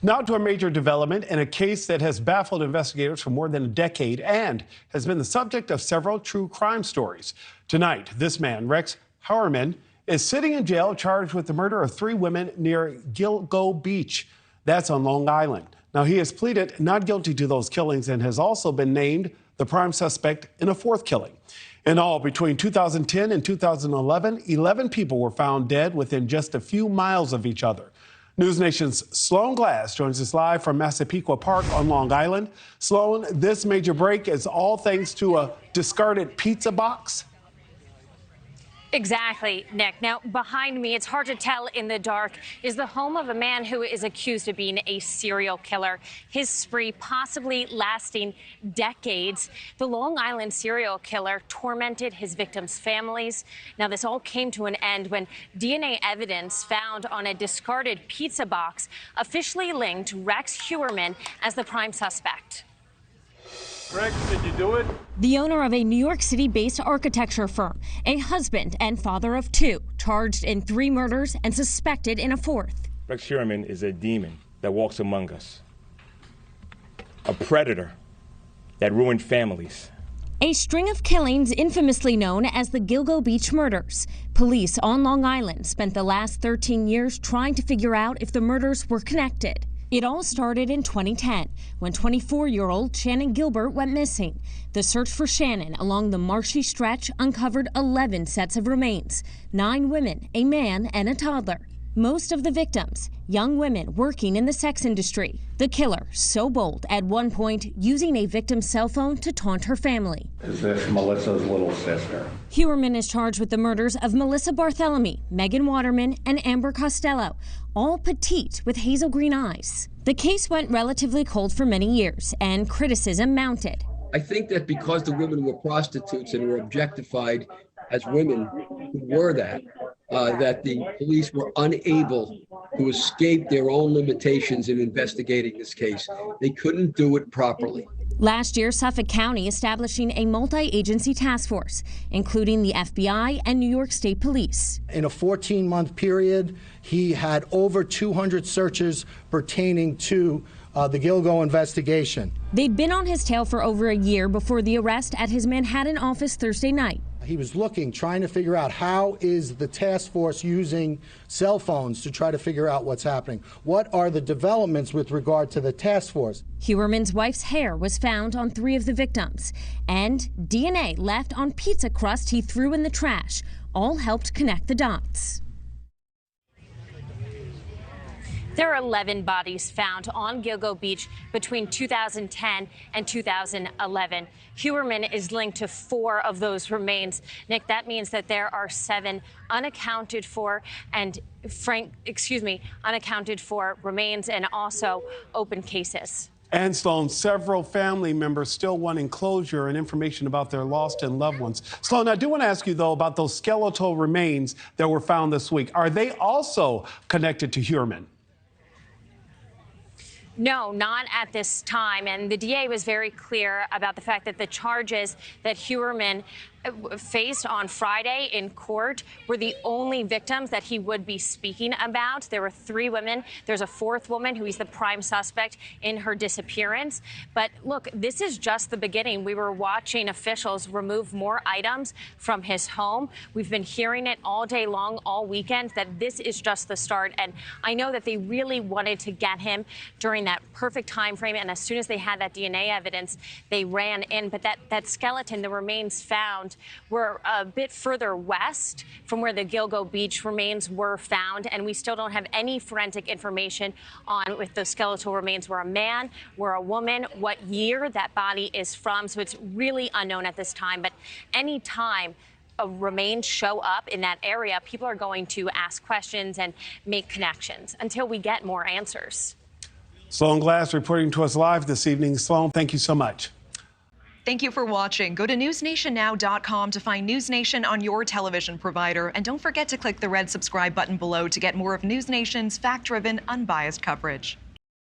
Now to a major development in a case that has baffled investigators for more than a decade and has been the subject of several true crime stories. Tonight, this man, Rex Heuermann, is sitting in jail charged with the murder of 3 women near Gilgo Beach. That's on Long Island. Now, he has pleaded not guilty to those killings and has also been named the prime suspect in a 4th killing. In all, between 2010 and 2011, 11 people were found dead within just a few miles of each other. NewsNation's Sloan Glass joins us live from Massapequa Park on Long Island. Sloan, this major break is all thanks to a discarded pizza box. Exactly, Nick. Now, behind me, it's hard to tell in the dark, is the home of a man who is accused of being a serial killer. His spree possibly lasting decades. The Long Island serial killer tormented his victims' families. Now, this all came to an end when DNA evidence found on a discarded pizza box officially linked Rex Heuermann as the prime suspect. Rex, did you do it? The owner of a New York City-based architecture firm, a husband and father of 2, charged in 3 murders and suspected in a 4th. Rex Heuermann is a demon that walks among us, a predator that ruined families. A string of killings infamously known as the Gilgo Beach murders. Police on Long Island spent the last 13 years trying to figure out if the murders were connected. It all started in 2010 when 24-year-old Shannon Gilbert went missing. The search for Shannon along the marshy stretch uncovered 11 sets of remains, 9 women, a man, and a toddler. Most of the victims, young women working in the sex industry. The killer, so bold, at one point using a victim's cell phone to taunt her family. Is this Melissa's little sister? Heuermann is charged with the murders of Melissa Barthelemy, Megan Waterman, and Amber Costello, all petite with hazel green eyes. The case went relatively cold for many years, and criticism mounted. I think that because the women were prostitutes and were objectified as women who were that the police were unable to escape their own limitations in investigating this case. They couldn't do it properly. Last year, Suffolk County establishing a multi-agency task force, including the FBI and New York State Police. In a 14-month period, he had over 200 searches pertaining to the Gilgo investigation. They'd been on his tail for over a year before the arrest at his Manhattan office Thursday night. He was trying to figure out how is the task force using cell phones to try to figure out what's happening. What are the developments with regard to the task force? Heuermann's wife's hair was found on 3 of the victims, and DNA left on pizza crust he threw in the trash. All helped connect the dots. There are 11 bodies found on Gilgo Beach between 2010 and 2011. Heuermann is linked to 4 of those remains. Nick, that means that there are 7 unaccounted for unaccounted for remains and also open cases. And Sloan, several family members still wanting closure and information about their lost and loved ones. Sloan, I do want to ask you, though, about those skeletal remains that were found this week. Are they also connected to Heuermann? No, not at this time. And the DA was very clear about the fact that the charges that Heuermann faced on Friday in court were the only victims that he would be speaking about. There were 3 women. There's a 4th woman who is the prime suspect in her disappearance. But look, this is just the beginning. We were watching officials remove more items from his home. We've been hearing it all day long, all weekend, that this is just the start. And I know that they really wanted to get him during that perfect time frame. And as soon as they had that DNA evidence, they ran in. But that skeleton, the remains found, were a bit further west from where the Gilgo Beach remains were found, and we still don't have any forensic information on if those skeletal remains were a man, were a woman, what year that body is from. So it's really unknown at this time. But any time remains show up in that area, people are going to ask questions and make connections until we get more answers. Sloan Glass reporting to us live this evening. Sloan, thank you so much. Thank you for watching. Go to newsnationnow.com to find News Nation on your television provider. And don't forget to click the red subscribe button below to get more of News Nation's fact-driven, unbiased coverage.